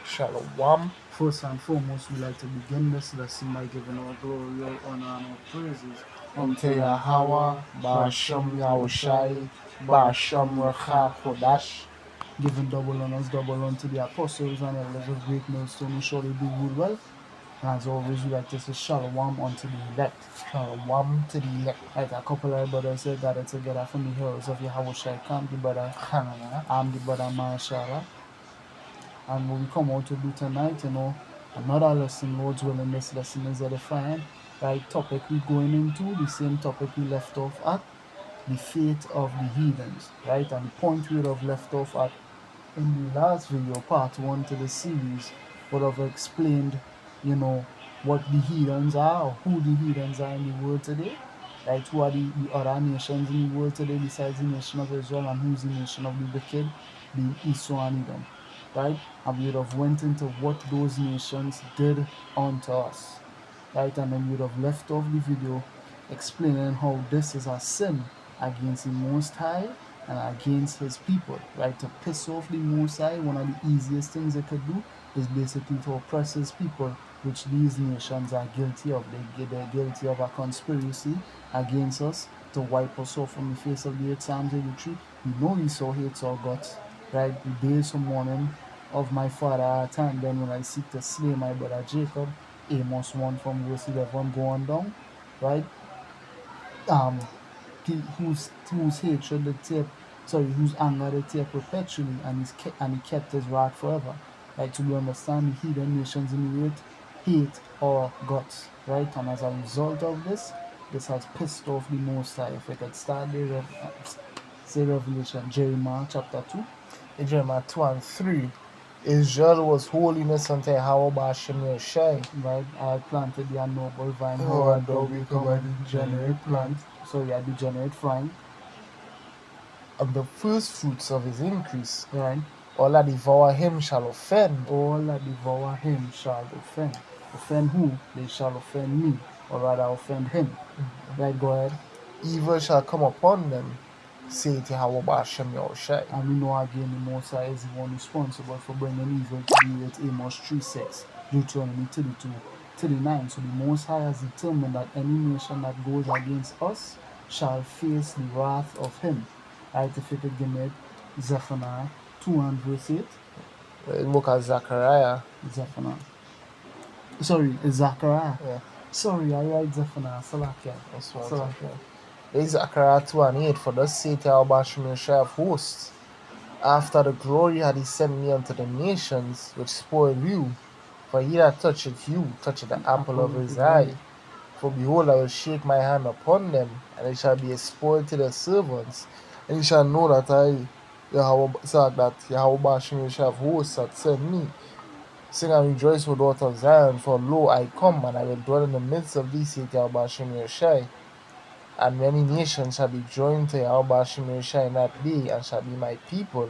Shalom. First and foremost, we like to begin this lesson by giving our glory, our honor, and our praises Unto YAHAWAH, Ba'ashem Yahushai, Ba'ashem Recha Kodash. giving double honors, double unto the apostles and elders of great millstone who surely do good well. And as always, we like to say shalom unto the elect. Shalom to the elect. Right, a couple of brothers here gathered together from the heroes of YAHAWAH camp, the brother Hananiah. I'm the brother Marshall. And what we come out to do tonight, another lesson, Lord's willing, this lesson is edifying. Right, topic we going into, the same topic we left off at, the fate of the heathens, right? And the point we would have left off at in the last video, part 1 to the series, would have explained, what the heathens are, or who the heathens are in the world today, right? Who are the other nations in the world today besides the nation of Israel, and who's the nation of the wicked, being Esau and Edom, right? And we would have went into what those nations did unto us, right? And then we would have left off the video explaining how this is a sin against the Most High and against his people, right? To piss off the Most High, one of the easiest things they could do is basically to oppress his people, which these nations are guilty of. They're guilty of a conspiracy against us to wipe us off from the face of the earth. Psalms 83. We know Esau hates our guts, right? The days from morning of my father at time, then when I seek to slay my brother Jacob, Amos 1 from verse 11 going down, right? Whose hatred they tear, whose anger they tear perpetually, and he kept his wrath forever. Right? So we understand the heathen nations in the earth hate our guts, right? And as a result of this has pissed off the Most High. If I could start the Revelation, Jeremiah chapter 2. In Jeremiah 2 and 3. Israel was holiness unto YAHAWAH Ba'ashem Yahushai. Right? I planted the noble vine, Oh, and thou we become a degenerate plant. So yeah, degenerate vine. And the first fruits of his increase. Right? All that devour him shall offend. All that devour him shall offend. Offend who? They shall offend me, or rather offend him. Right, go ahead. Evil shall come upon them, saith YAHAWAH Ba'ashem Yahushai. And we know again the Most High is the one responsible for bringing evil to the earth. Amos 3:6, Deuteronomy 32:39. So the Most High has determined that any nation that goes against us shall face the wrath of him. Right, if you could give me Zephaniah 2 and verse 8. The book of Zechariah. Zephaniah. Sorry, it's Zechariah. Yeah. Sorry, I write Zephaniah. Salakia. That's what I'm saying. There is Zechariah 2 and 8. For thus saith YAHAWAH Ba'ashem Yahushai of hosts, after the glory had he sent me unto the nations which spoiled you, for he that toucheth you toucheth the apple of his eye. For behold, I will shake my hand upon them, and it shall be a spoil to their servants, and ye shall know that YAHAWAH Ba'ashem Yahushai of hosts hath sent me. Sing and rejoice, O daughter of Zion, for lo, I come, and I will dwell in the midst of thee, saith YAHAWAH Ba'ashem Yahushai. And many nations shall be joined to YAHAWAH Ba'ashem Yahushai in that day, and shall be my people.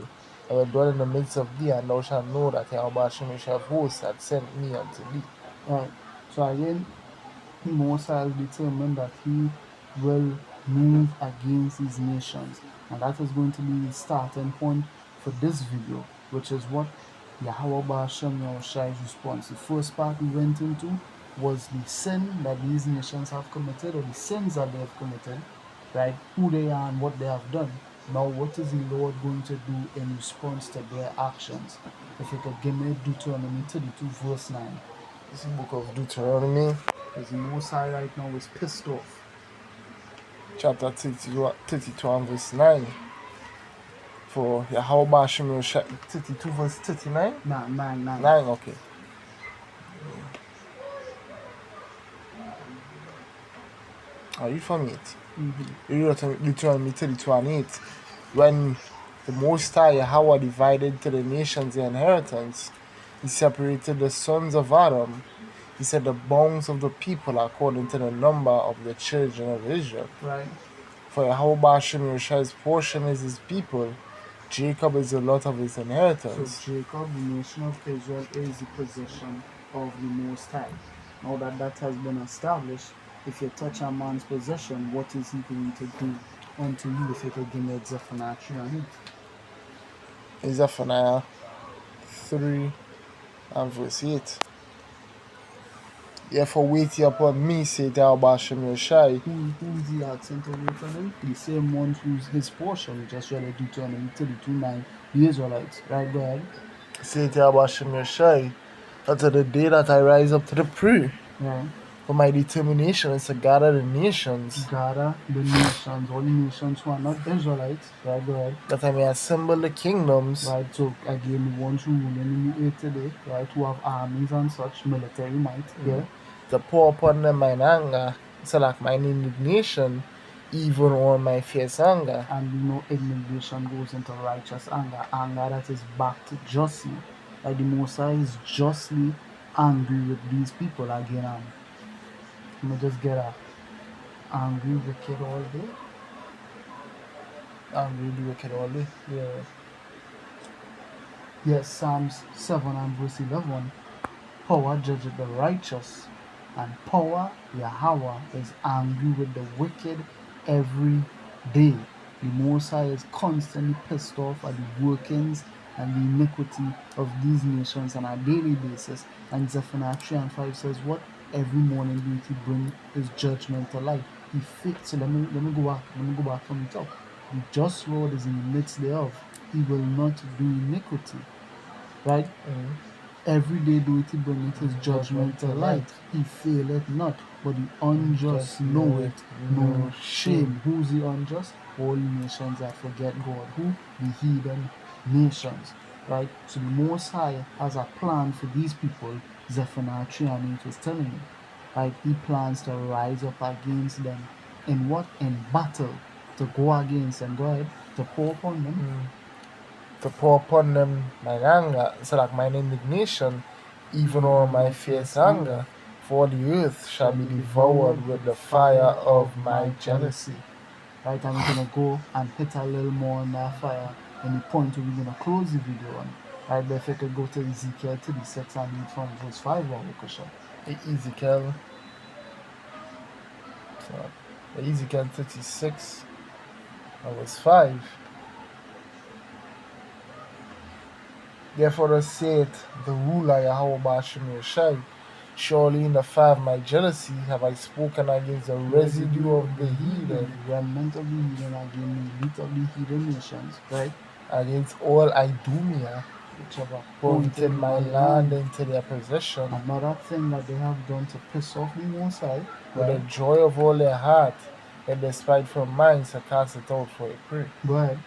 I will dwell in the midst of thee, and thou shalt know that YAHAWAH Ba'ashem Yahushai of hosts hath sent me unto thee. Right. So again, the Most High has determined that he will move against these nations. And that is going to be the starting point for this video, which is what YAHAWAH Ba'ashem Yahushai's response. The first part we went into was the sin that these nations have committed, or the sins that they have committed, right? Who they are and what they have done. Now, what is the Lord going to do in response to their actions? If you could give me Deuteronomy 32, verse 9. This is the book of Deuteronomy. Because the Most High right now is pissed off. Chapter 32 and verse 9. For YAHAWAH Ba'ashem Yahushai. 32 verse 39? 9. 9, okay. I'll read from 8. You read Deuteronomy 32 and 8. When the Most High YAHAWAH divided to the nations their inheritance, he separated the sons of Adam. He set the bounds of the people according to the number of the children of Israel. Right. For YAHAWAH Ba'ashem Yahushai's portion is his people. Jacob is the lot of his inheritance. So Jacob, the nation of Israel, is the possession of the Most High. Now that has been established, if you touch a man's possession, what is he going to do unto you? If you could give me Zephaniah 3 and 8. Zephaniah 3 and verse 8. Therefore wait ye upon me, saith Yahweh Shem Yoshai. Who's he asking to wait on him? The same ones who's his portion. We just read Deuteronomy 32:9. The Israelites. Right, go ahead. Saith Yahweh Shem Yoshai, until the day that I rise up to the prey. Right. For my determination is to gather the nations, Gather the nations, all the nations who are not Israelites. Right, go ahead. that I may assemble the kingdoms, Right, so again, the ones who ruling in the earth today, right, who have armies and such, military might, yeah. to pour upon them mine anger, so like mine indignation, even on my fierce anger. And we know indignation goes into righteous anger, anger that is backed justly. Like the Most High is justly angry with these people again. Let me just get a angry wicked all day. Angry the wicked all day. Yeah. Yes, Psalms 7 and verse 11. Power judgeth the righteous, and power, YAHAWAH, is angry with the wicked every day. The Most High is constantly pissed off at the workings and the iniquity of these nations on a daily basis. And Zephaniah 3 and 5 says, what? Every morning do he bring his judgment to light. He fixed. So let me go back from the top. The just Lord is in the midst thereof. He will not do iniquity. Right? Every day doeth he bringeth his judgment to light. He faileth not, but the unjust knoweth no shame. Who's the unjust? All nations that forget God. Who? The heathen nations. Right? So the Most High has a plan for these people. Zephaniah 3 and 8 was telling you. Right? He plans to rise up against them. In what? In battle. To go against them. Go ahead. To pour upon them. To pour upon them mine anger, so like mine indignation, even on my fierce anger. For the earth shall be devoured with the fire of my jealousy. Right, and we're gonna go and hit a little more on that fire in the point where we're gonna close the video on. Right, but if I could go to Ezekiel 36 and read from verse 5 on Kusha. Ezekiel. Ezekiel 36 and verse 5. Therefore thus saith the ruler Yahweh Shem Yoshai, surely in the fire of my jealousy have I spoken against the residue of the heathen, the remnant of the heathen, against the elite of the heathen nations, right? Against all Idumea, which have appointed my land into their possession. Another thing that they have done to piss off the Most High, with the joy of all their heart, and despite from minds to cast it out for a prey. Go ahead.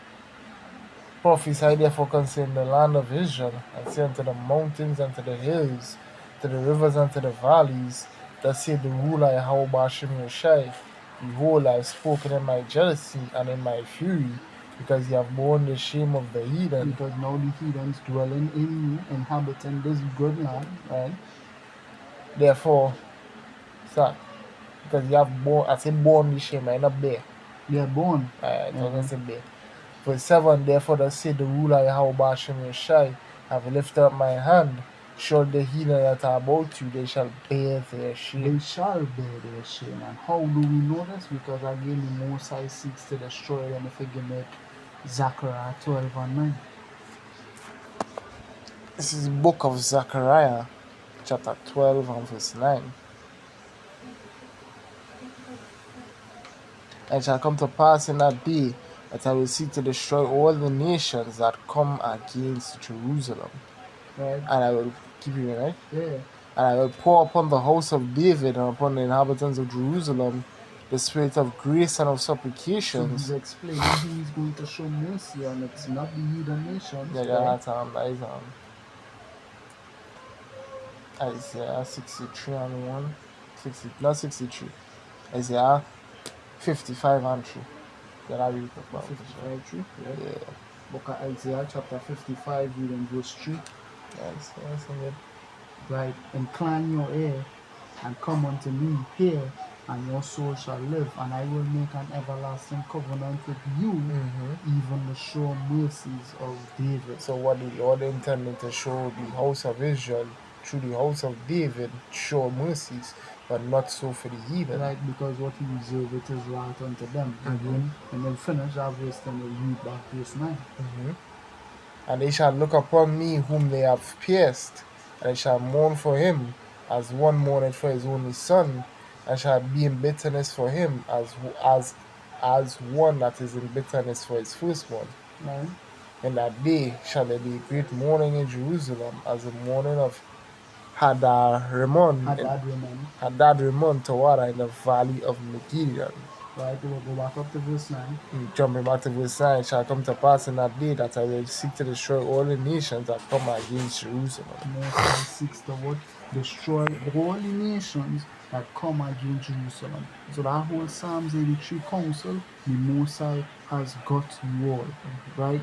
Prophesy therefore concerning the land of Israel, and say unto the mountains and to the hills, to the rivers and to the valleys, thus saith the ruler Yahweh Shem Yoshai, behold, I have spoken in my jealousy and in my fury, because ye have borne the shame of the heathen. Because now the heathens dwelling in you, inhabiting this good land, right? Therefore, sir, because you have borne, I say borne the shame, I not bear. They are born. I don't say bear. Verse 7, therefore thus said the ruler Yahweh Shem Yoshai, have lifted up my hand, surely the heathen that are about you, they shall bear their shame. They shall bear their shame. And how do we know this? Because again, the Most High seeks to destroy them if we give it Zechariah 12 and 9. This is the book of Zechariah, chapter 12 and verse 9. And it shall come to pass in that day that I will seek to destroy all the nations that come against Jerusalem. Right. And I will keep you right? Yeah. And I will pour upon the house of David and upon the inhabitants of Jerusalem the spirit of grace and of supplications. So he's explaining who he's going to show mercy on. It's not the heathen nations. Yeah, that's Isaiah 63 and 1. Not 63. Isaiah 55 and 3. That I read about. 55 3? Yeah. Book of Isaiah chapter 55, reading verse 3. Yes, indeed. Right. Incline your ear and come unto me here, and your soul shall live, and I will make an everlasting covenant with you, even the sure mercies of David. So what the Lord intended to show the house of Israel through the house of David, sure mercies, but not so for the heathen. Right, because what he reserved it is right unto them. Again, and then finish that verse, then we'll read back verse 9. And they shall look upon me whom they have pierced, and they shall mourn for him as one mourneth for his only son, and shall be in bitterness for him as one that is in bitterness for his firstborn. Right? In that day shall there be great mourning in Jerusalem, as the mourning of Hadar Rimmon Tawara in the valley of Megiddon. Right? We'll go back up to verse 9. Jumping back to verse 9, it shall come to pass in that day that I will seek to destroy all the nations that come against Jerusalem. Most High seeks to what? Destroy all the nations that come against Jerusalem. So that whole Psalms 83 counsel, the Most High has got you all. Right?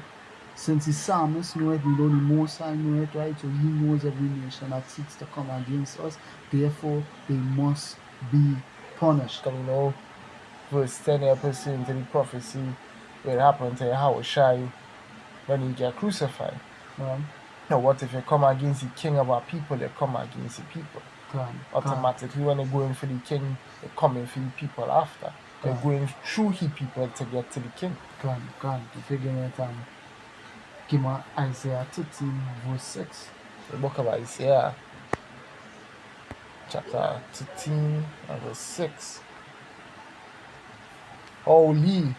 Since the psalmist know it, we know the Most High know it, right? So he knows every nation that seeks to come against us. Therefore, they must be punished. Because verse 10 here pursuing to the prophecy where it happened to YAHAWAH when he get crucified. Right? Now, what if you come against the king of our people, you come against the people? Automatically, when you're going for the king, you're coming for the people after. You're going through the people to get to the king. If you give me time, give me Isaiah 13, verse 6. The book of Isaiah, chapter 13, and verse 6. Holy,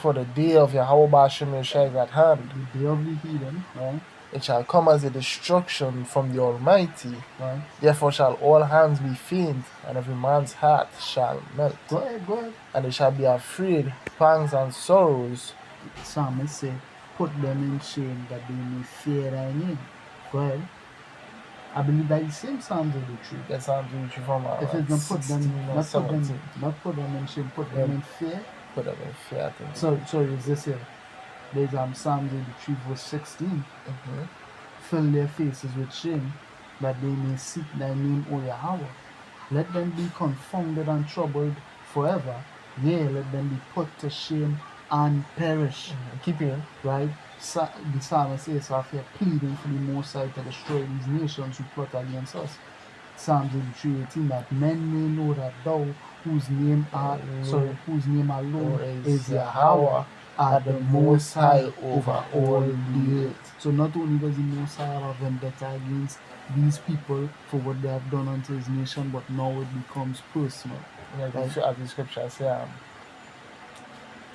for the day of YAHAWAH is at hand. The day of the heathen, right? It shall come as a destruction from the Almighty. Right. Therefore shall all hands be faint, and every man's heart shall melt. Go ahead. And they shall be afraid, pangs and sorrows. The psalmist said, put them in shame that they may fear thy name. Go ahead. I believe that the same Psalms 83. Yes, Psalms 83 from if it's not put them, not 17. Put them in shame, put them in fear. Put them in fear, I think. Sorry, is this here? There's Psalms 83 verse 16. Fill their faces with shame, that they may seek thy name, O Yahawah. Let them be confounded and troubled forever. Yea, let them be put to shame and perish. Keep in. Right? The psalmist says, so here pleading for the Most High to destroy these nations who plot against us. Psalms 83:18, that men may know that thou, whose name alone is Yahawah, are the Most High over all the earth. So not only does the Most High have a vendetta against these people for what they have done unto his nation, but now it becomes personal. Right? As the scripture says,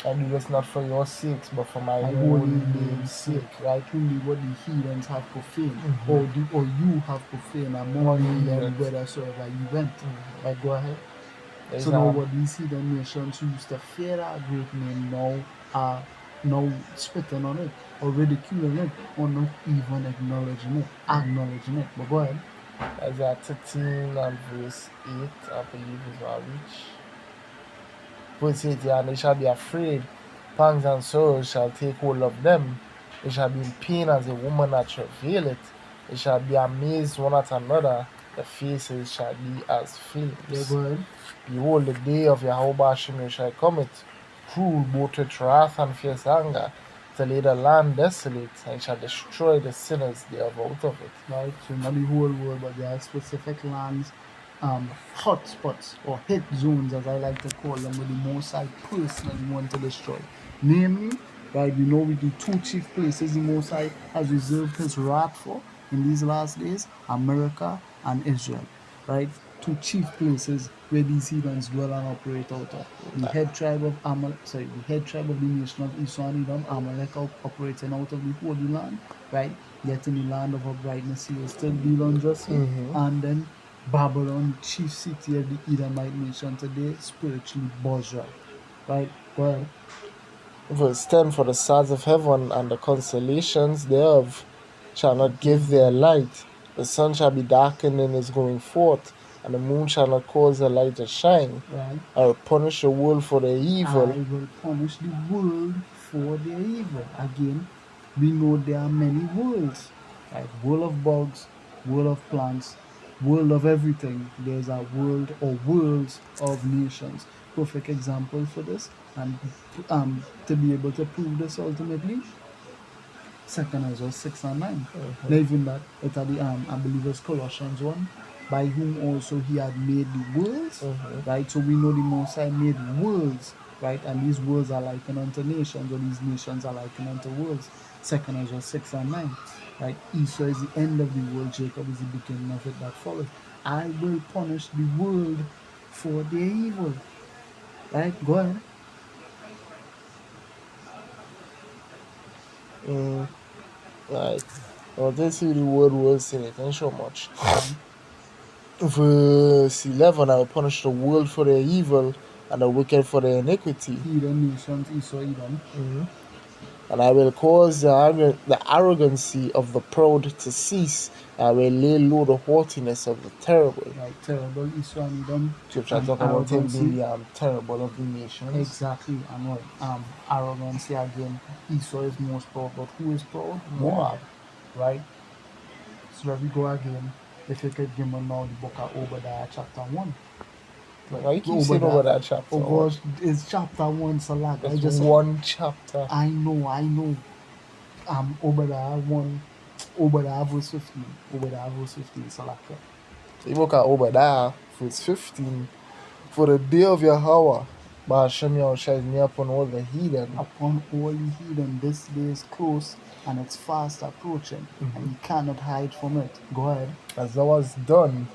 I do this not for your sakes, but for my holy name's sake. Right? Only what the heathens have profaned, or you have profaned among them whithersoever you went. Right? Go ahead. So now what these heathen nations who used to fear our great name now are spitting on it, or ridiculing it, or not even acknowledging it. But go ahead. Isaiah 13 and verse 8, I believe is our reach. Verse 8, and they shall be afraid, pangs and sorrows shall take hold of them. They shall be in pain as a woman that travaileth. They shall be amazed one at another. The faces shall be as flames. Yeah, go ahead. Behold, the day of YAHAWAH shall cometh, cruel both with wrath and fierce anger, to lay the land desolate, and shall destroy the sinners thereof out of it. Right? So not the whole world, but there are specific lands, hot spots or hit zones, as I like to call them, where the Most High personally want to destroy. Namely, right, we know with the two chief places the Most High has reserved his wrath for in these last days, America and Israel. Right? Two chief places where these heathens dwell and operate out of. The head tribe of the nation of Esau and Edom, Amalek, operating out of the Holy Land, right? Yet in the land of uprightness he will still deal unjustly. And then Babylon, chief city of the Edomite nation today, spiritually Bozrah. Right? Well, verse 10, for the stars of heaven and the constellations thereof shall not give their light. The sun shall be darkened in his going forth, and the moon shall not cause the light to shine. Right. I will punish the world for their evil. I will punish the world for their evil. Again, we know there are many worlds. Right? World of bugs, world of plants, world of everything. There's a world or worlds of nations. Perfect example for this, and to be able to prove this ultimately, 2nd Ezra 6 and 9. Not even that, it's at the I believe it's Colossians 1, by whom also he had made the worlds, right? So we know the Most High made worlds, right? And these worlds are likened unto nations, or these nations are likened unto worlds. 2nd Ezra 6 and 9. Right? Esau is the end of the world, Jacob is the beginning of it that follows. I will punish the world for their evil. Right? Go ahead. Mm, right. Well, let's see the word was in it. Thank you so much. Mhm. Verse 11, I will punish the world for their evil and the wicked for their iniquity. Heathen nations, Esau, Edom. And I will cause the arrogancy of the proud to cease. I will lay low the haughtiness of the terrible. Right? Terrible Esau and Edom. Scripture And talk about him being arrogancy. the terrible of the nations. Exactly. And what? Arrogancy again. Esau is most proud, but who is proud? Yeah. Moab. Right? So let we go again. If you could give me now the book of Obadiah chapter 1. Right. Why you keep saying Obadiah. over that chapter? Over is chapter 1 Salak. I It's just one chapter. I know. Obadiah 1, Obadiah verse 15. Obadiah verse 15 Salak. The book of Obadiah, verse 15. For the day of YAHAWAH, by Hashem Yahushua is near upon all the heathen. Upon all the heathen, this day is close and it's fast approaching, and you cannot hide from it. Go ahead. As thou hast done,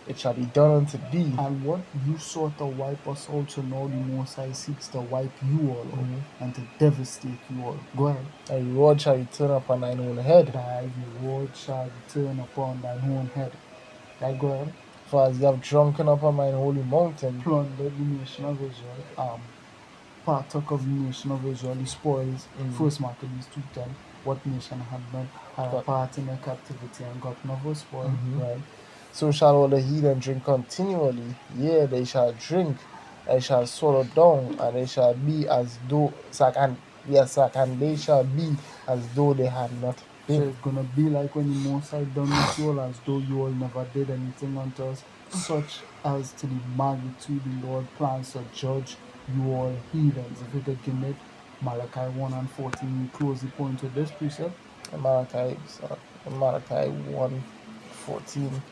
it shall be done unto thee. And what you sought to wipe us out, so now the Most High seeks to wipe you all out and to devastate you all. Go ahead. Thy reward shall return upon thine own head. Thy reward shall return upon thine own head. Right, go ahead. For as you have drunken upon mine holy mountain, Plundered the nation of Israel, partook of the nation of Israel, the spoils, first Maccabees 2:10. What nation had a part in their captivity and gotten of a spoil, right? so shall all the heathen drink continually. Yea, they shall drink, they shall swallow down, and they shall be as though and they shall be as though they had not So been. it's gonna be like when the Most High done with you all, as though you all never did anything unto us, such as to the magnitude the Lord plans to judge you all heathens. If you could give it Malachi 1 and 14, we close the point with this precept. Malachi 1:14.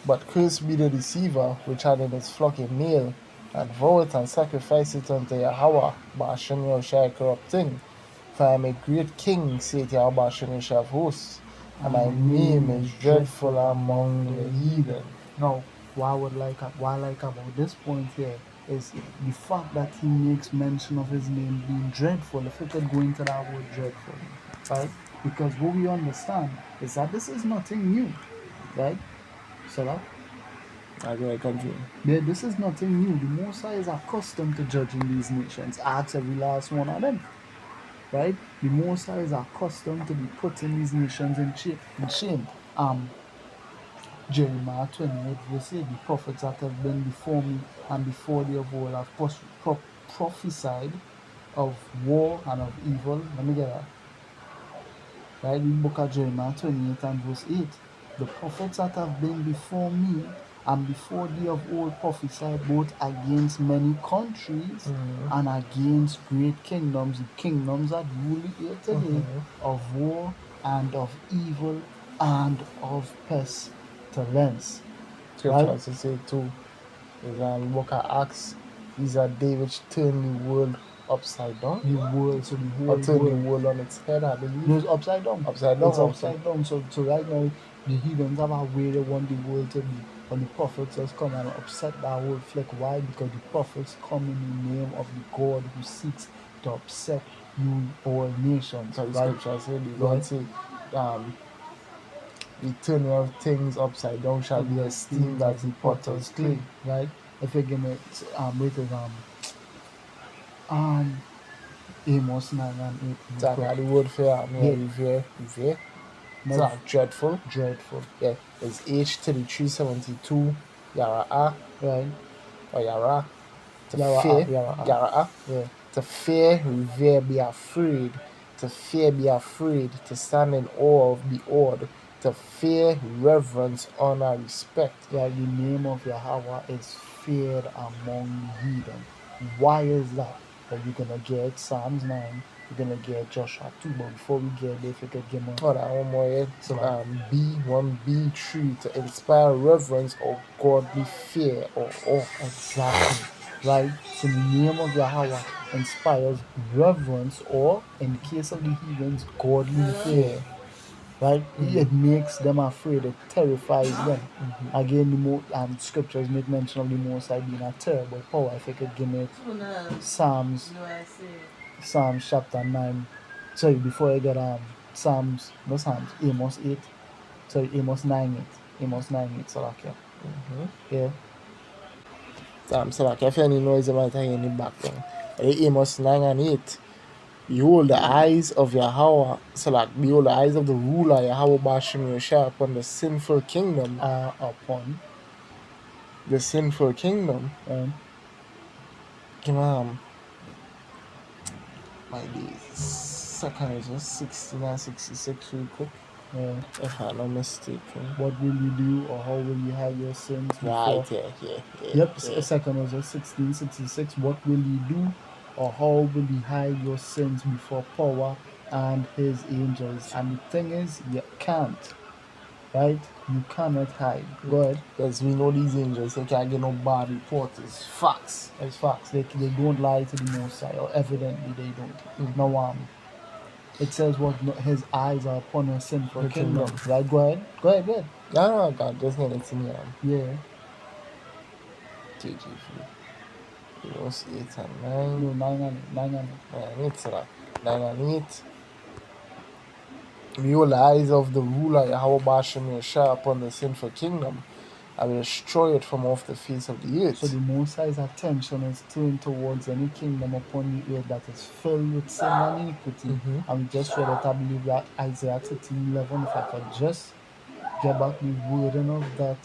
But cursed be the deceiver which had in his flock a male, and vow it and sacrifice it unto YAHAWAH, but Hashem Yahushua a corrupt thing. For I am a great king, saith Yahweh Hashem Yahushua of hosts, and my name is dreadful among the heathen. Now, what I like about this point here is the fact that he makes mention of his name being dreadful. If we could go into that word dreadful, right? Because what we understand is that this is nothing new, right? So that I go ahead, continue. this is nothing new. The Most High is accustomed to judging these nations. Ask every last one of them, right? The Most High is accustomed to be putting these nations in shame. Jeremiah 28 verse 8, the prophets that have been before me and before the of old have prophesied of war and of evil. Let me get that. Right, the book of Jeremiah 28 and verse 8. The prophets that have been before me and before thee of old prophesied both against many countries and against great kingdoms, the kingdoms that rule here today, of war and of evil and of pestilence. Scripture Right? also say too, is book of Acts, these are they which turn the world upside down. The world, so the whole Or turn the world. world on its head, I believe. No, it's upside down. Upside down It's also. upside down. So right now, the heathens have a way they want the world to be. And the prophets just come and upset that whole flick. Why? Because the prophets come in the name of the God who seeks to upset you all nations. So the Right? scripture said, the Lord say, the turning of things upside down shall be esteemed as the potter's clay. Right? If you give it, wait is Amos 9 and 8. So I the word for revere. It's No, not dreadful. dreadful. Yeah, it's H3372 Yara Right? or Yara. To Yara, fear, Yara. Yara. Yeah. To fear, revere, be afraid. To fear, be afraid. To stand in awe of, be awed. To fear, reverence, honor, respect. Yeah, the name of YAHAWAH is feared among the heathen. Why is that? Well, you're gonna get Psalms 9, you're gonna get Joshua 2, but before we get there, if you could give me Hold on, one more yet. So, B1B3 to inspire reverence or godly fear or awe. exactly. right? So the name of Yahweh inspires reverence or, in the case of the heathens, godly fear, Fear. right? It makes them afraid, it terrifies them. Again, scriptures make mention of the Most High being a terrible power. If I could give me Psalms, Psalms chapter 9. Sorry, before I get Psalms, no Psalms, Amos 8. Sorry, Amos 9 8. Amos 9 8, Salakia. Yeah. So like if any noise about hear in the background. Amos 9 and 8. Behold the eyes of Yahweh, so like behold the eyes of the ruler Yahweh Bashim Yosha upon Upon the sinful kingdom. Come on, my days. Second is just 16 and 66 real quick. If I'm not mistaken. What will you do, or how will you hide your sins before? Right, yeah. Yep, second was 1666. What will you do, or how will you hide your sins before power and his angels? And the thing is, you can't, right? You cannot hide. Go ahead. Because we know these angels, they can't get no bad report. It's facts. It's facts. They don't lie to the Most High, or evidently they don't. No, it says what his eyes are upon a sinful kingdom. Right? Go ahead. No, God, just get it to me. Yeah. TG3. It was 8 and 9. No, 9 and 8. 9 and 8, so 9 and 8. Behold the eyes of the ruler Yahweh Bashim Yosha upon the sinful kingdom. I will destroy it from off the face of the earth. So the Most High's attention is turned towards any kingdom upon the earth that is filled with sin and iniquity. And we just read it, I believe that Isaiah 13:11. If I could just get back the wording of that.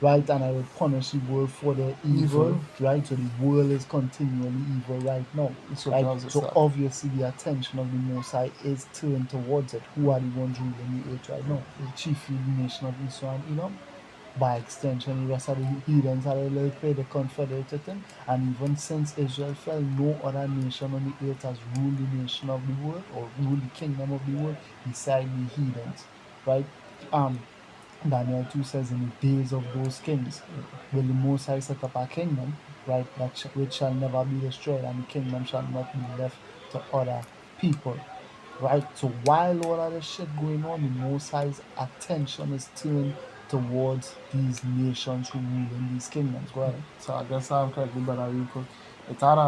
Right, and I will punish the world for their evil. Right, so the world is continually evil right now. Right? So obviously the attention of the Most High is turned towards it. Who are the ones ruling the earth right now? Chiefly the nation of Israel and Edom. By extension, the rest of the heathens are a little bit the confederated thing. And even since Israel fell, no other nation on the earth has ruled the nation of the world or ruled the kingdom of the world beside the heathens. Right? Daniel 2 says, in the days of those kings, will the Most High set up a kingdom, right, which shall never be destroyed, and the kingdom shall not be left to other people. Right? So while all of this shit going on, the Most High's attention is turned towards these nations who rule in these kingdoms. Go ahead. So I guess I'm correctly, Brother Rico. It's had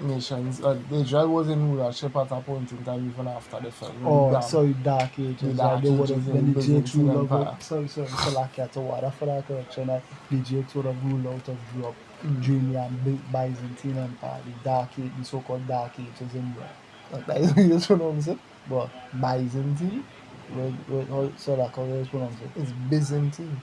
nations. Israel was in rulership at a point in time, even after the fall. Sorry, Dark Ages. They would have been the Jakes rule out. Sorry, like that. So for that correction, the Jakes would have ruled out of Europe during the Byzantine Empire, the so-called Dark Ages in Europe. That is how you pronounce it? But Byzantine? So like how you pronounce it? It's Byzantine.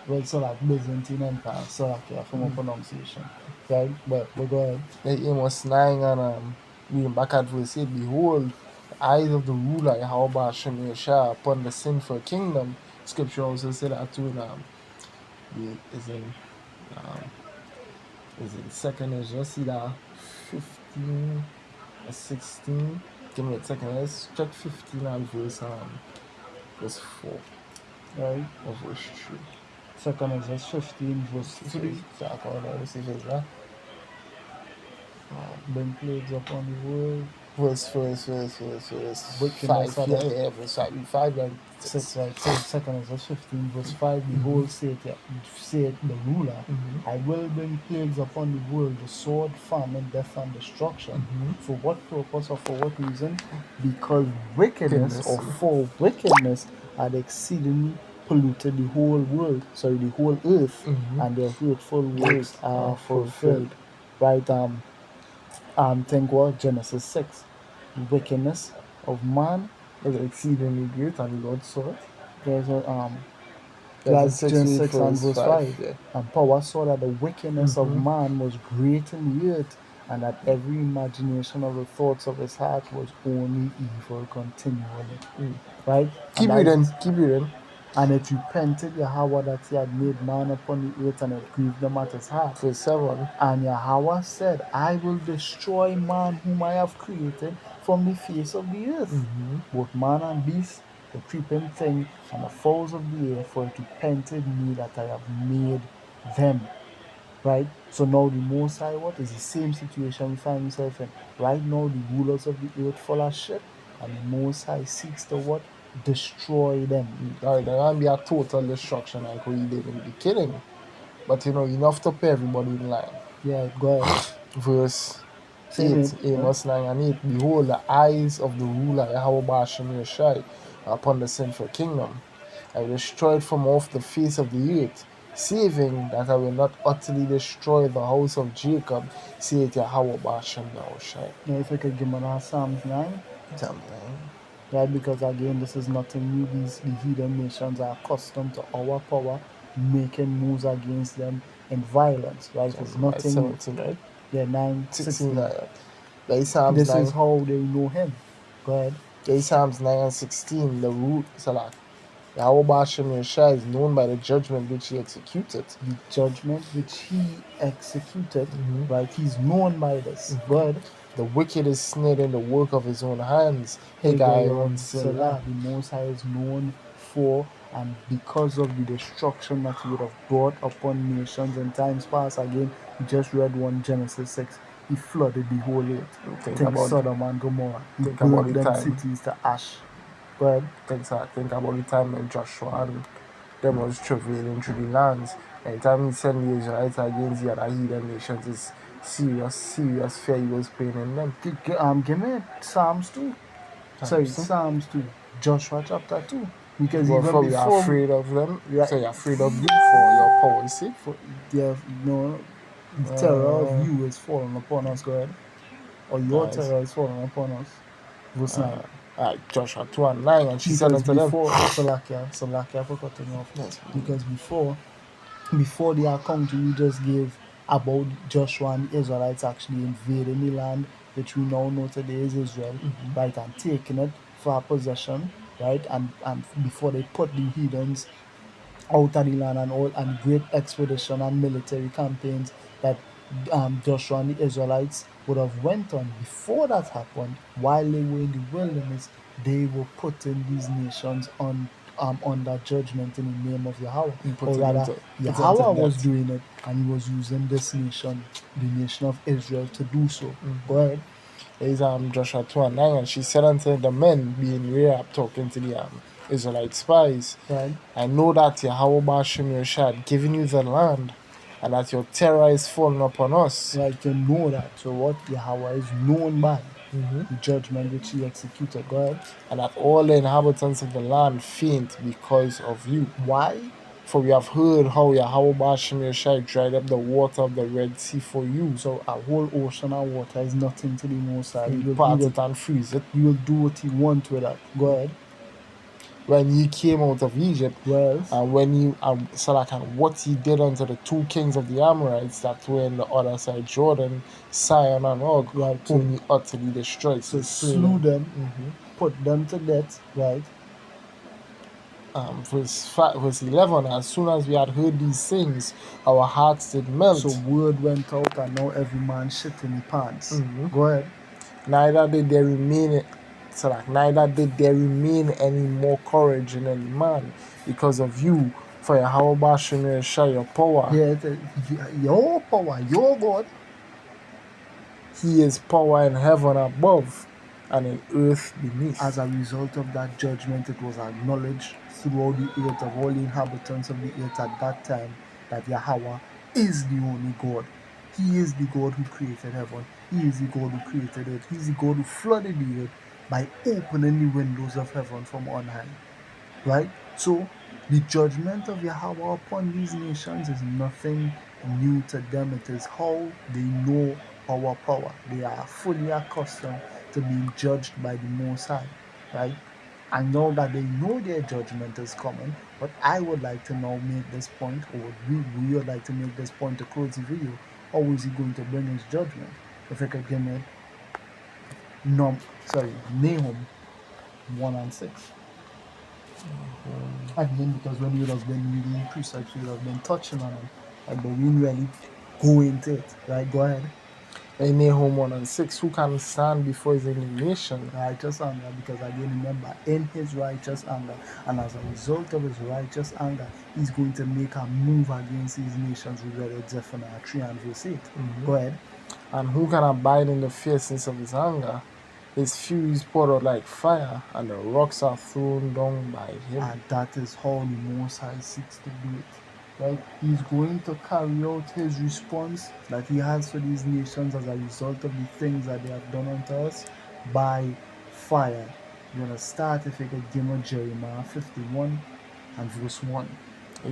Well, so like Byzantine Empire, so like from a pronunciation. Right? But go ahead. Amos 9 and reading back at verse 8, behold, the eyes of the ruler Yahweh Bashim Yosha upon the sinful kingdom. Scripture also said that too. Is in second is just see that 15 or 16. Give me a second. Let's check 15 and verse 4. Right? Or verse 3. Second is verse 15, verse 3. So I call that this is right. Bring plagues upon the world. Verse 5. Yeah, verse 5 and 6. Right. So second is verse 15, verse 5. Behold, saith the ruler, I will bring plagues upon the world, the sword, famine, death, and destruction. For what purpose or for what reason? Because wickedness or for wickedness had exceedingly polluted the whole world, the whole earth, and their hurtful works are fulfilled. Right? Think what Genesis 6. Wickedness of man is exceedingly great, and the Lord saw it. There's Genesis 6 and verse 5. Yeah. And power saw that the wickedness of man was great in the earth, and that every imagination of the thoughts of his heart was only evil continually. Right? Keep reading. And it repented Yahweh that he had made man upon the earth, and it grieved them at his heart. Verse 7. And Yahweh said, I will destroy man whom I have created from the face of the earth, both man and beast, the creeping thing, and the fowls of the air, for it repented me that I have made them, right? So now the Most High, what is the same situation we find himself in? Right now, the rulers of the earth fall as shit, and the Most High seeks to what? Destroy them. Right, there can be a total destruction like we did in the beginning. But enough to pay everybody in line. Yeah, go ahead. Verse Same 8, it. Yeah. Amos 9 and 8. Behold, the eyes of the ruler YAHAWAH Shai are upon the sinful kingdom. I will destroy it from off the face of the earth, saving that I will not utterly destroy the house of Jacob, saith YAHAWAH Shai. Now, if I could give me that Psalms 9, Psalm 9. right? Because again, this is nothing new. The heathen nations are accustomed to our power, making moves against them in violence, right? It's Psalm nothing new. 17, right? Yeah, 9, 16, 16. there is Psalms This is 9. how they know him. Go ahead. There is Psalms 9 and 16. The root, Salah. YAHAWAH Shai is known by the judgment which he executed. The judgment which he executed, right? He's known by this. Go ahead. The wicked is snared in the work of his own hands. Hegayon Hegayon Selah, Selah. the Most High is known for, and because of the destruction that he would have brought upon nations in times past. Again, we just read 1 Genesis 6. He flooded the whole earth. Think Take about Sodom and Gomorrah. He think about burnt the them time. cities to ash. Go ahead. Think about the time when Joshua and them was travailing through the lands. Anytime he sent the Israelites against the other heathen nations, it's serious fear he was paying in them. Give me Psalms 2. Sorry, Psalms 2. Joshua chapter 2. Because But even for we are before afraid of them, right, so you're afraid of you for your power's sake. for the terror of you is fallen upon us, go ahead. Or your Guys, terror is fallen upon us. Verse 9. Joshua 2 and 9, and she said Because unto them, before Salakia for cutting off. yes, Because before the account you just gave about Joshua and the Israelites actually invading the land, which we now know today is Israel, right, and taking it for our possession, right, and before they put the heathens out of the land and all, and great expedition and military campaigns that Joshua and the Israelites would have went on before that happened. While they were in the wilderness, they were putting these nations on under judgment in the name of Yahweh, or rather put them to Yahweh was death. doing it, and he was using this nation, the nation of Israel, to do so. Go ahead. Is Joshua 2 and 9, and she said unto the men being rear talking to the Israelite spies, Right. I know that YAHAWAH Shai had given you the land, and that your terror is fallen upon us. Right, to know that. So what Yahweh is known by the judgment which he executed. Go ahead. And that all the inhabitants of the land faint because of you. Why? For we have heard how YAHAWAH Shai dried up the water of the Red Sea for you. So a whole ocean of water is nothing to the Most High. He part it and freeze it. He will do what he wants with that. Go ahead. When you came out of Egypt, Well, and when you what he did unto the two kings of the Amorites that were in the other side Jordan, Sihon and Og, right, whom he utterly destroyed. so slew them, put them to death, right? Verse 11, as soon as we had heard these things, our hearts did melt. So word went out, and now every man shit in the pants. Go ahead. Neither did there remain any more courage in any man because of you, for YAHAWAH Shai your power. Yeah, your power, your God. He is power in heaven above and in earth beneath. As a result of that judgment, it was acknowledged throughout the earth of all the inhabitants of the earth at that time that Yahweh is the only God. He is the God who created heaven. He is the God who created earth. He is the God who flooded the earth by opening the windows of heaven from on high. Right? So the judgment of Yahweh upon these nations is nothing new to them. It is how they know our power. They are fully accustomed to being judged by the Most High. Right? And now that they know their judgment is coming, but I would like to now make this point, or we would like to make this point to close the video. How is he going to bring his judgment? If I could give me Nahum 1 and 6. Again, because when you would have been reading precepts, you would have been touching on it. Like, but we didn't really go into it. Right? Go ahead. In Nahum 1 and 6, who can stand before his indignation? Righteous anger, because again, remember, in his righteous anger, and as a result of his righteous anger, he's going to make a move against these nations. We read it Zephaniah 3 and verse 8. Go ahead. And who can abide in the fierceness of his anger? His fury is poured out like fire, and the rocks are thrown down by him. And that is how the Most High seeks to do it. Right? He's going to carry out his response that he has for these nations as a result of the things that they have done unto us by fire. We're going to start, if you could give me Jeremiah 51 and verse 1.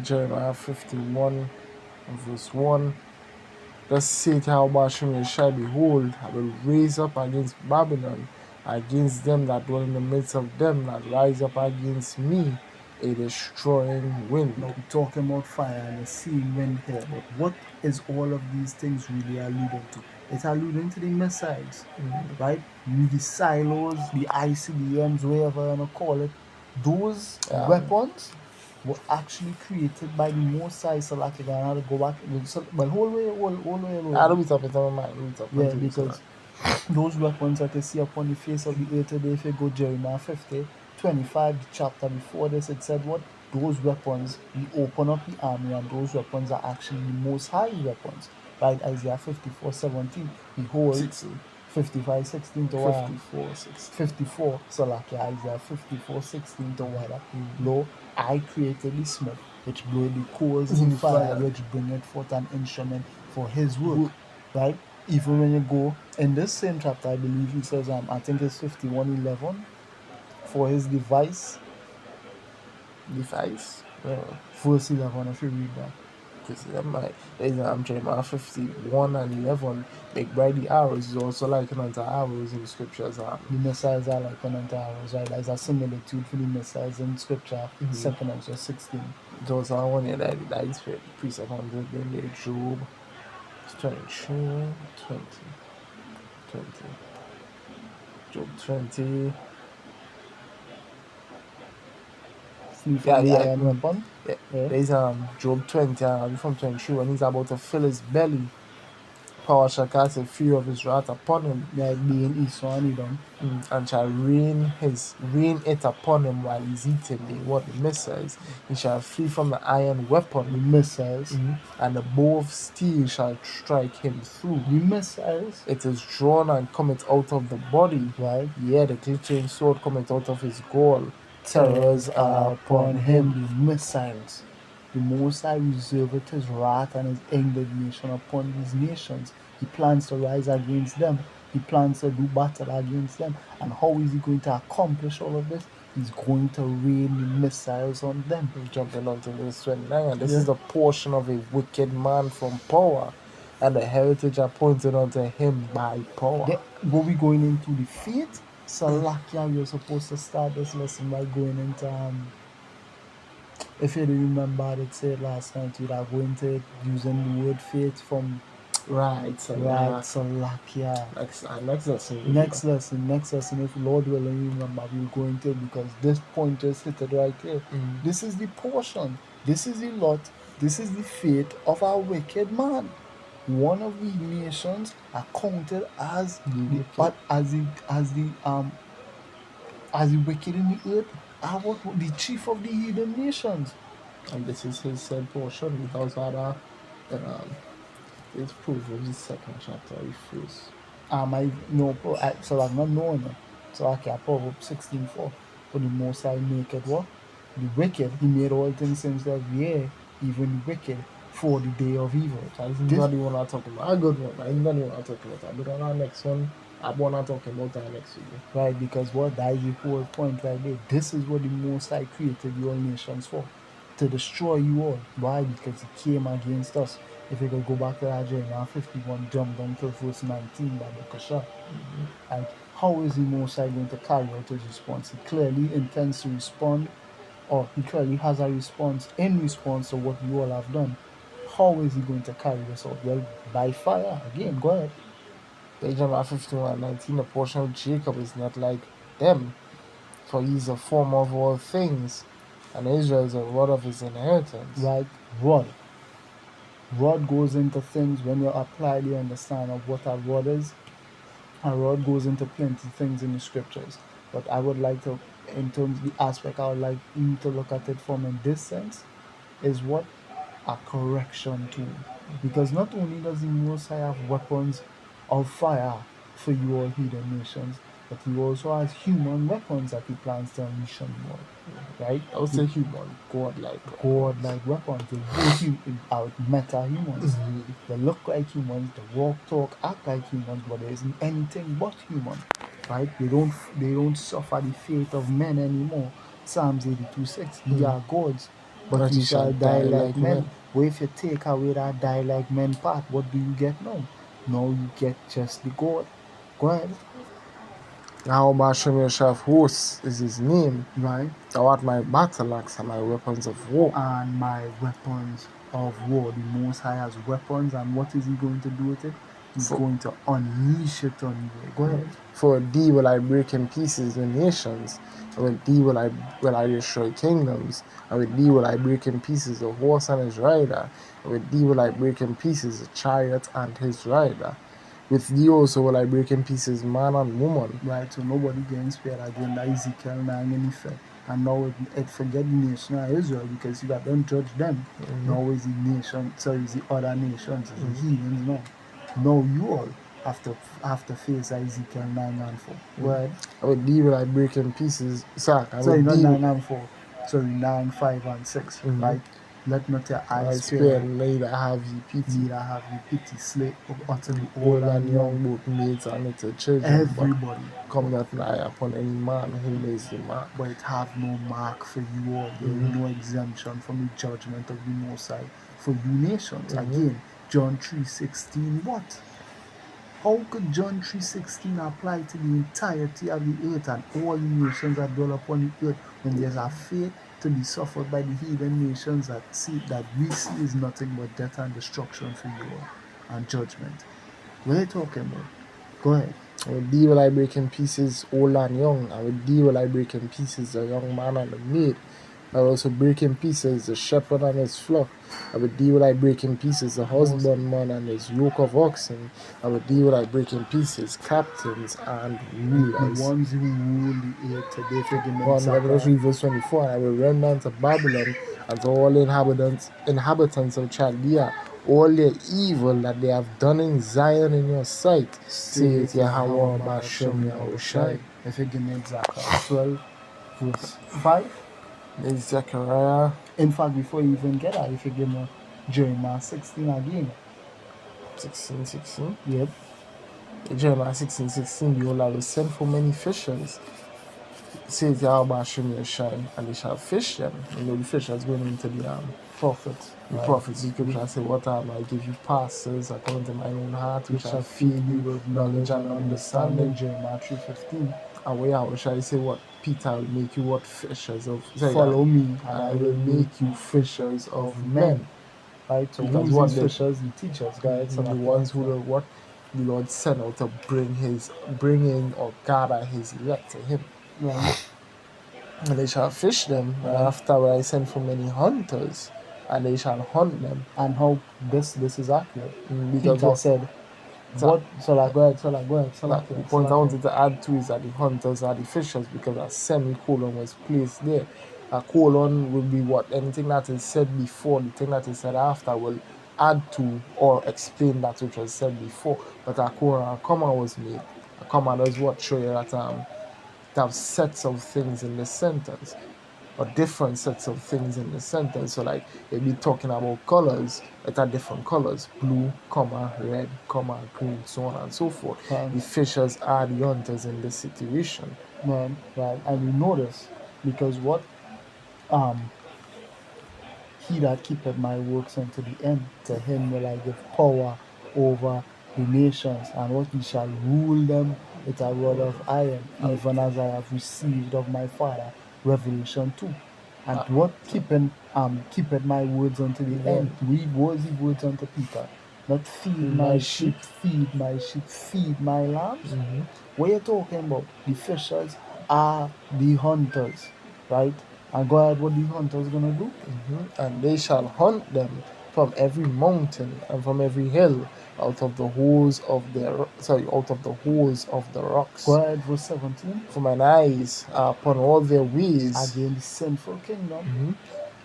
Jeremiah 51 and verse 1. Thus saith Yahawah Shem Yeshai, behold, I will raise up against Babylon, against them that dwell in the midst of them that rise up against me, a destroying wind. Now we're talking about fire and the same wind here, but what is all of these things really alluding to? It's alluding to the missiles, right? The silos, the ICBMs, whatever you want to call it. Those weapons were actually created by the Most High. So like, you're gonna have to go back. But hold way. I don't be talking to my mind. Yeah, because those weapons that you see upon the face of the earth today, if you go Jeremiah 50, 25, the chapter before this, it said what? Those weapons, we open up the army, and those weapons are actually the Most High weapons. Right? Isaiah 54, 17. Behold, 55, 16 to what? 54, 16. 54, so like Isaiah 54, 16 to what? Lo, I created the smith, which blow the coals in the fire, which bringeth forth an instrument for his work. Right? Even when you go in this same chapter, I believe he says, I think it's 51:11, for his device. Verse 11, if you read that. Because there's Jeremiah 51 and 11, make bright the arrows is also likened unto arrows in the scriptures. The missiles are likened unto arrows, right? There's a similitude for the missiles in scripture, 2nd Ezra 16. Those are one year that is precept on the Job 23, 20. Job 20. Weapon. Yeah. There's Job 20 from 23 when he's about to fill his belly. Power shall cast the fury of his wrath upon him. Yeah, being Esau and Edom. And shall rain it upon him while he's eating the missiles. He shall flee from the iron weapon, the missiles, and the bow of steel shall strike him through. The missiles. It is drawn and cometh out of the body. Right. Yeah, the glittering sword cometh out of his gall. Terrors are upon him. The missiles. The Most High reserveth his wrath and his indignation upon these nations. He plans to rise against them. He plans to do battle against them. And how is he going to accomplish all of this? He's going to rain the missiles on them. Jumping on to verse 29, and this is the portion of a wicked man from power, and the heritage appointed unto him by power. Were we going into the faith? Salakia, we were supposed to start this lesson by going into if you remember, I'd say last night we are going to using the word faith from Salakia. Next lesson, if Lord willing, remember, we're going to, because this point is hit it right here. This is the portion, this is the lot, this is the fate of a wicked man. One of the nations are counted as the wicked in the earth, the chief of the heathen nations. And this is his said portion, without other it's Proverbs the 2nd chapter, first. So I'm not knowing it. So I can Proverbs 16:4. For the Most High make it what? The wicked, he made all things himself, yeah, even the wicked, for the day of evil. So this is not the one I'm talking about. A good one, but it's not the one I'm talking about. But on our next one, I want to talk about that next week. Right, because what? That is the whole point right there. This is what the Most High created your nations for. To destroy you all. Why? Because he came against us. If you could go back to that Jeremiah 51, jump down to verse 19 by the Kasha. And how is the Most High going to carry out his response? He clearly intends to respond, or he clearly has a response in response to what you all have done. How is he going to carry this out? Well, by fire. Again, go ahead. Jeremiah 51:19, the portion of Jacob is not like them, for he is the former of all things, and Israel is the rod of his inheritance. Right, rod. Rod goes into things when you apply the understanding of what a rod is. A rod goes into plenty things in the scriptures. But I would like to, in terms of the aspect I would like you to look at it from in this sense, is what a correction tool. Because not only does the Most High have weapons of fire for you all heathen nations, but he also has human weapons that he plans to unleash on you all. Right? I would say human, godlike weapons. God-like weapons. They both are meta-humans. They look like humans, they walk, talk, act like humans, but there isn't anything but human. Right? They don't suffer the fate of men anymore. Psalms 82:6. Ye are gods, but But ye he shall shall die die like like men. men. But if you take away that die like men part, what do you get now? Now you get just the God. Go ahead. YAHAWAH Shemir hosts is his name. Right? Thou art my battle axe and my weapons of war. And my weapons of war. The Most High has weapons, and what is he going to do with it? He's For, going to unleash it on you. Go ahead. for thee will I break in pieces the nations, and with thee will I destroy kingdoms, and with thee will I break in pieces the horse and his rider, and with thee will I break in pieces the chariot and his rider. With thee also will I break in pieces man and woman. Right, so nobody getting spared again. That Ezekiel 9 in effect. And now it forget the nation of Israel because you got don't judge them. Now is the nation, sorry, is the other nations, is the heathens now. Now you all have to face Ezekiel 9 and 4. Go ahead. And with thee will I break in pieces, and Sorry, with not thee 9 and 4. Sorry, 9, 5, and 6. Right? Let not your I eyes spare, spare, neither have ye pity. neither have you pity, slay utterly old Old and and young. young, both maids and little children, but Everybody. come not nigh upon any man, him is the mark. But it have no mark for you all. There is no exemption from the judgment of the Most High for you nations. Again, John 3:16. What? How could John 3:16 apply to the entirety of the earth and all the nations that dwell upon the earth when there's a fate to be suffered by the heathen nations that we see is nothing but death and destruction for you all and judgment? What are you talking about? Go ahead. And with thee will I break in pieces old and young, and with thee will I break in pieces the young man and the maid. I will also break in pieces the shepherd and his flock. And with thee will I break in pieces the husbandman and his yoke of oxen. And with thee will I break in pieces captains and The rulers. ones who rule the earth today, forgive me, Let us Zachariah. read verse 24. And I will rend unto Babylon and to all inhabitants of Chaldea all their evil that they have done in Zion in your sight, saith Yahawah Bashem Yahushai. If you give me Zechariah 12, verse 5. It's Zechariah In fact, before you even get that, if you give me Jeremiah 16 again. 16:16. Yep. Jeremiah 16:16. Behold, I will send for many fishers, saith Yahweh Bashem Yahushai, and they shall fish them. You know, the fishers going into Prophets. the Right. prophets. The scripture say, what I give you pastors according to mine own heart, which Which shall shall feed feed you you with knowledge and understanding. Jeremiah 3:15. And where I shall say what Peter will make you what fishers of Follow me, and I will make you fishers of men. Right? So Because who's what these the, fishers? The teachers, guys. the ones who the what the Lord sent out to bring in or gather his elect to him. Right. And they shall fish them, and after I send for many hunters, and they shall hunt them. And how this is accurate. Because Peter said, what? So like, go ahead. So like, go ahead. So like, the point I wanted to add to is that the hunters are the fishers, because a semicolon was placed there. A colon will be what anything that is said before, the thing that is said after will add to or explain that which was said before. But a colon, a comma was made. A comma does what show you that it have sets of things in the sentence, or different sets of things in the sentence. So like if we talking about colors, it are different colors: blue, comma, red, comma, green, so on and so forth. Right. The fishers are the hunters in this situation. Right. And we know this because what? He that keepeth my works unto the end, to him will I give power over the nations, and what he shall rule them with a rod of iron, even as I have received of my Father. Revelation 2. And what keepeth my words unto the end? Read was the words unto Peter. Not feed my sheep, feed my sheep, feed my lambs. What are you talking about? The fishers are the hunters, right? And go ahead, what the hunters gonna do? And they shall hunt them, from every mountain and from every hill, out of the holes of the rocks. Go ahead, verse 17. For mine eyes are upon all their ways. Again, the sinful kingdom.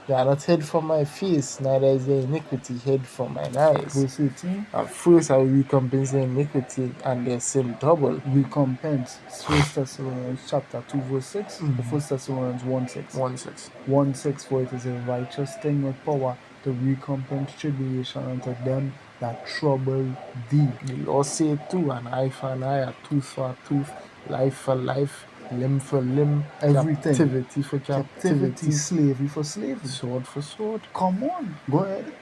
They are not hid from my face, neither is their iniquity hid from mine eyes. Verse 18. And first I will recompense their iniquity and their sin double. Recompense. 1 Thessalonians chapter 2, verse 6. Or 1 Thessalonians 1 6. 1:6. 1 6. For it is a righteous thing with power to recompense tribulation unto them that trouble thee. The Lord said too, an eye for an eye, a tooth for a tooth, life for life, limb for limb, Everything. captivity for captivity, slavery for slavery, sword for sword. Come on, go ahead.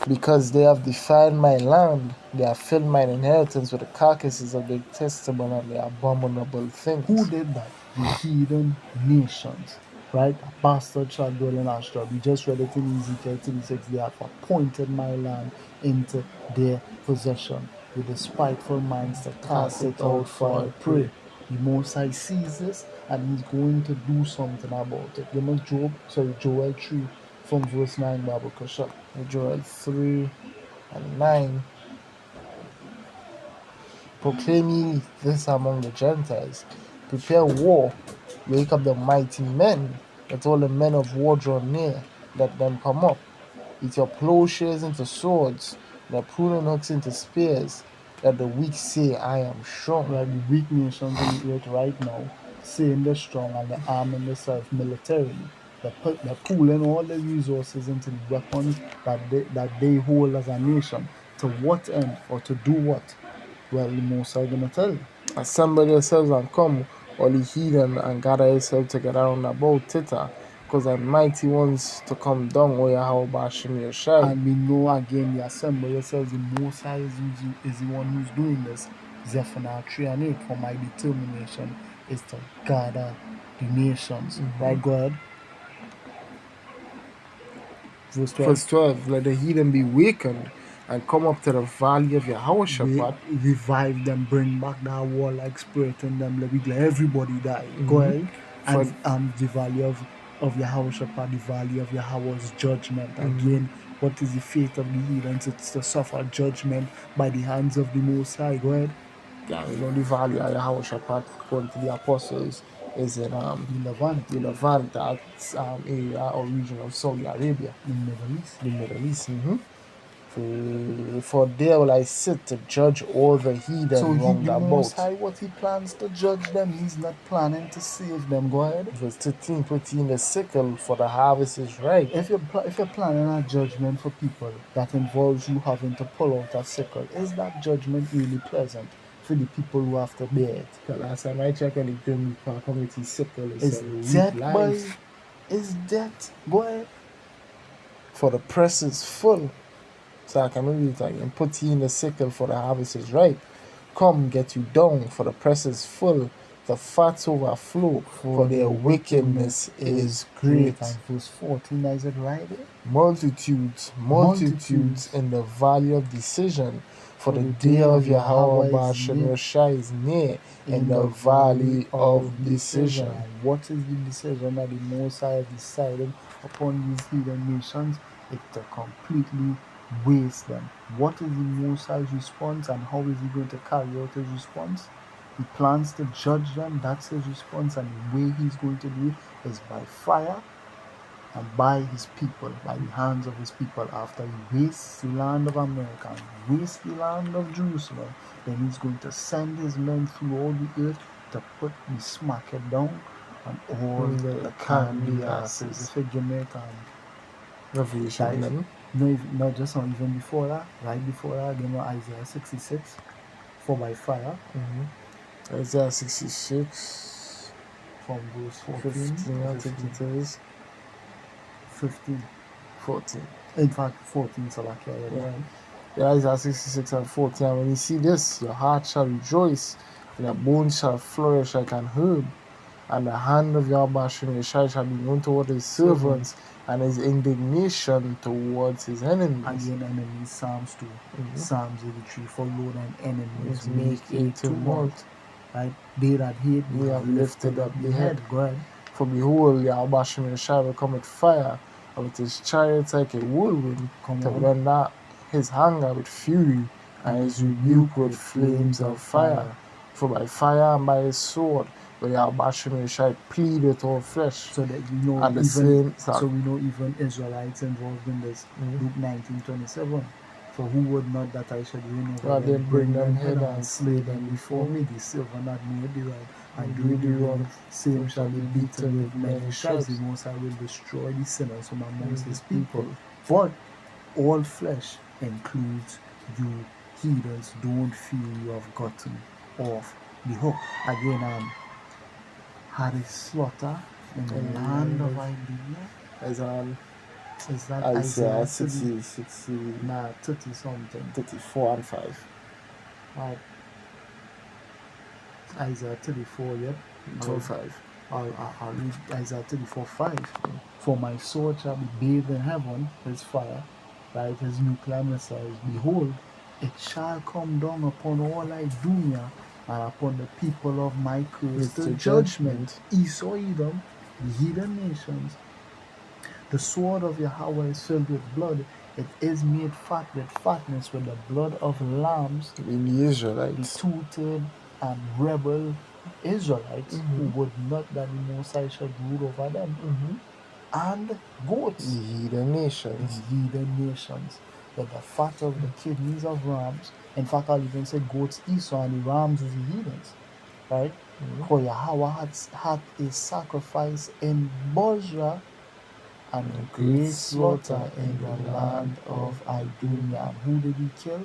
Because they have defiled my land, they have filled mine inheritance with the carcasses of the detestable and the abominable things. Who did that? The heathen nations, right? A bastard shall dwell in Ashdod. We just read it in Ezekiel 36. They have appointed my land into their possession with the spiteful minds to cast it out for a prey. The Most High sees this and he's going to do something about it. Give us Joel 3 from verse 9, Bible Kasha. Joel 3:9. Proclaim ye this among the Gentiles. Prepare war, wake up the mighty men, let all the men of war draw near, let them come up. Eat your plowshares into swords, the pruning hooks into spears. Let the weak say, I am strong. Like the weak nations in the earth right now, saying they're strong and they're arming themselves militarily. They're pooling all the resources into the weapons that they hold as a nation. To what end or to do what? Well, the Most are going to tell you. Assemble yourselves and come, all the heathen, and gather yourselves together round about Tita, because the mighty ones to come down, O YAHAWAH Shem Yeshai. And we know again, the assemble yourselves, the Most High is the one who's doing this. Zephaniah 3:8, for my determination is to gather the nations. Right, God? Verse 12. Let the heathen be wakened and come up to the valley of YAHAWAH. Revive them, bring back that warlike spirit in them. Let everybody die. Go ahead. And the valley of YAHAWAH, the valley of Yahweh's judgment. Again, what is the fate of the heathens? It's to suffer judgment by the hands of the Most High. Go ahead. Yeah, you know, the valley of YAHAWAH, according to the apostles, is in the Levant, that's area or region of Saudi Arabia. The Middle East. For there will I sit to judge all the heathen round about. Most High, what he plans to judge them, he's not planning to save them. Go ahead. Verse 13, put in the sickle, for the harvest is ripe. If you're planning a judgment for people that involves you having to pull out a sickle, is that judgment really pleasant for the people who have to bear it? Because last time I checked, the Grim community sickle is death, boy. Is death. Go ahead. For the press is full. So I can read it again. Put ye in the sickle, for the harvest is ripe. Come, get you down, for the press is full. The fats overflow, for their wickedness is great. And verse 14, is it right? Multitudes in the valley of decision. For the day of YAHAWAH Shem Yeshai is near in the valley of decision. And what is the decision that the Most High has decided upon these heathen nations? It's to completely waste them. What is the Most High's response, and how is he going to carry out his response? He plans to judge them. That's his response, and the way he's going to do it is by fire and by his people, by the hands of his people. After he wastes the land of America and wastes the land of Jerusalem, then he's going to send his men through all the earth to put the smack it down on all the candy asses. If you give me Revelation. No, just not even before that. Right before that, you know, Isaiah 66, 4 by fire. Isaiah 66 from verse 15, I think it is 14. In fact, 14, so like yeah, Isaiah 66 and 14. And when you see this, your heart shall rejoice, and your bones shall flourish like an herb, and the hand of YAHAWAH Shem Yeshai shall be known toward his servants, and his indignation towards his enemies. Again, enemies, Psalms 2. Psalms 83, for lo, thine enemies make a tumult. Right? They that hate me have lifted up the head. Go ahead. For behold, YAHAWAH Shem Yeshai will come with fire, and with his chariots like a whirlwind, Come to on. render his anger with fury, and his rebuke with flames of fire. For by fire and by his sword will Yahweh shall plead with all flesh. So that we know And the even same, sorry. so we know even Israelites involved in this. Luke 19:27. For who would not that I should reign over God them, did bring them hither and slay them before me? The silver that made the right, and do the wrong, same shall be beaten with many stripes. The Most High will destroy the sinners from amongst his people. But all flesh includes you heathens. Don't feel you have gotten off the hook. Again, had a slaughter in the land of Idumea. As Is that Isaiah Isaiah 60, 60, 30 something? 34 and 5. Right. Isaiah 34, yep. 5. I'll read Isaiah 34:5. For my sword shall be bathed in heaven, his fire, right? His nuclear missiles. Behold, it shall come down upon all Idumea and upon the people of my curse It's the the judgment. Esau, Edom, the heathen nations. The sword of Yahweh is filled with blood. It is made fat with fatness with the blood of lambs, In the the Israelites. two-tailed and rebel Israelites who would not that the Most High should rule over them, and goats, The heathen the nations. heathen nations, with the fat of the kidneys of rams. In fact, I'll even say goats Esau and the rams is the heathens, right? For Yahweh had a sacrifice in Bozrah and great slaughter in the land of Idumea. And who did he kill?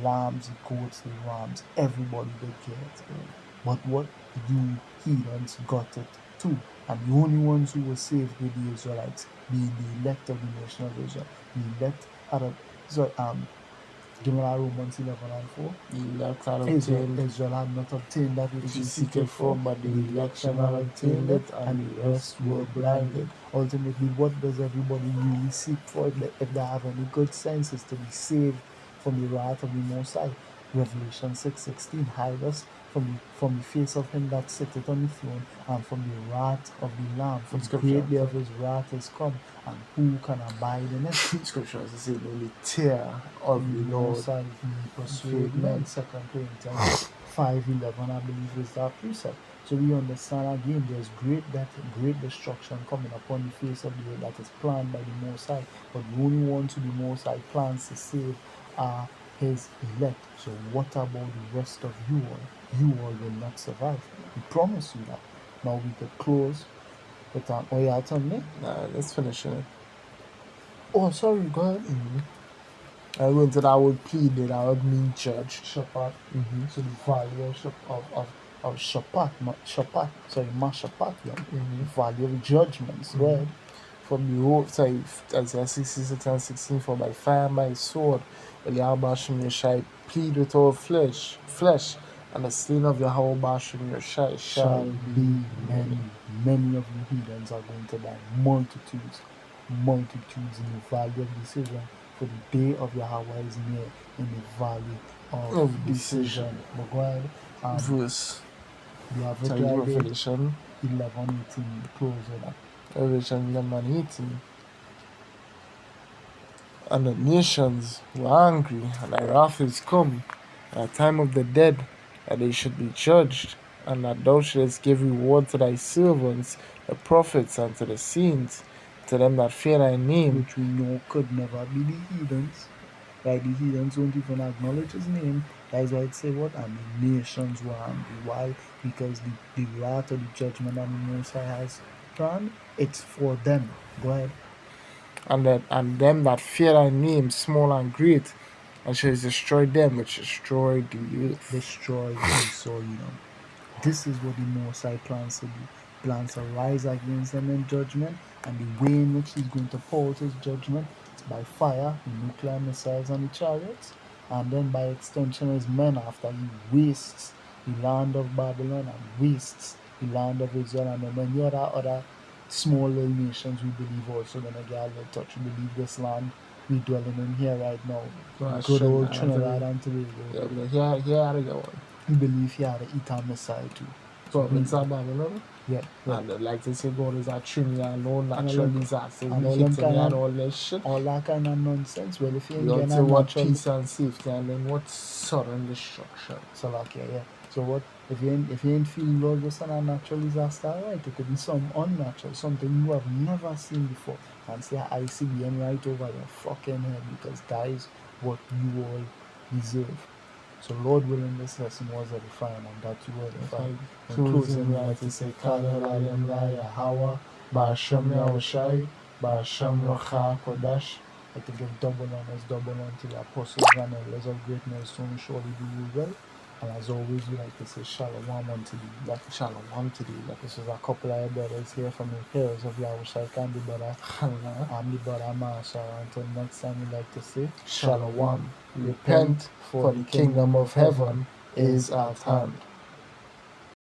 Lambs, goats, rams, everybody did get. But what? You heathens got it too. And the only ones who were saved were the Israelites, being the elect of the nation of Israel. The elect had a give me that Romans 11 and 4. The elect had obtained, Israel had not obtained that which he you seek seeketh it for, for, but the the election election had had obtained obtained it, it, and the rest were blinded. Ultimately, what does everybody really seek for if they have any good sense is to be saved from the wrath of the Most High. Revelation 6:16, hide us from the face of him that sitteth on the throne and from the wrath of the Lamb. For the great day of his wrath is come, and who can abide in it? Scripture has said, the tear of the Lord. Most High he persuade men. 2 Corinthians 5:11, I believe, is that precept. So we understand again there's great destruction coming upon the face of the earth that is planned by the Most High. But the only ones who the Most High plans to save are his elect. So what about the rest of you all? You all will not survive. We promise you that. Now we could close with an Oya tell me. Nah, let's finish it. Oh, sorry, go ahead. I went to that would plead that I would mean judge. Shapat. So the value of Shapat, Shapat, sorry, Mashapat, the value of judgments, right? From the whole, sorry, Isaiah 66 and 16, for by fire and by sword will Yahweh shall plead with all flesh, and the slain of Yahweh shall Be many. Many of you heathens are going to die. Multitudes in the valley of decision. For the day of Yahweh is near in the valley of decision. But go ahead. verse. We have it Sorry, right there. Revelation 11:18. Close with that. Revelation 11 and 18. And the nations were angry, and thy wrath is come, at the time of the dead, that they should be judged, and that thou shouldest give reward to thy servants, the prophets, and to the saints, to them that fear thy name. Which we know could never be the heathens. Right? The heathens don't even acknowledge his name. That is why it say what? And the nations were angry. Why? Because the wrath or the judgment that the Most High has planned, it's for them. Go ahead. And them that fear thy name, small and great, and shall destroy them which destroy the earth. Destroy Esau, Edom. This is what the Most High plans to do. Plans to rise against them in judgment, and the way in which he's going to pour out his judgment is by fire, the nuclear missiles, and the chariots, and then by extension his men after he wastes the land of Babylon and wastes the land of Israel, and then many other small little nations we believe also gonna get a little touch. We believe this land we dwelling in here right now, good old Trinidad and Tobago. Yeah, here I go. We believe he had to eat a missile too. province of Babylon. Yeah, yeah. And like they say, God is a Trinity alone, And natural disasters, and be all them hitting kind you and of all that shit. all that kind of nonsense. Well, if you ain't You would getting say a what natural, peace and safety, and then what sudden destruction. so like yeah. So what if you ain't feeling Lord just on a natural disaster, right? It could be some unnatural, something you have never seen before. And say ICBM right over your fucking head because that is what you all deserve. So Lord willing, this lesson was edifying and that you were If edified. I In closing, closing, we we like like to to say, say, Kala Kala Layam Layam La Yahawa, Yahawa, Basham Basham Yahushai, Yahushai, Basham Basham Racha Racha Kodash. Kodash. Like to give double honors, double unto the apostles and elders of great millstone, surely do you well. And as always, we like to say shalom unto thee. Like Shalom to thee. this was a couple of brothers here from the pairs of Yahushai and the brother. Allah. I'm the brother Marshall. Until next time, we like to say Shalom. shalom. Repent, Repent, for for the the kingdom kingdom of of heaven heaven is is at at hand. hand.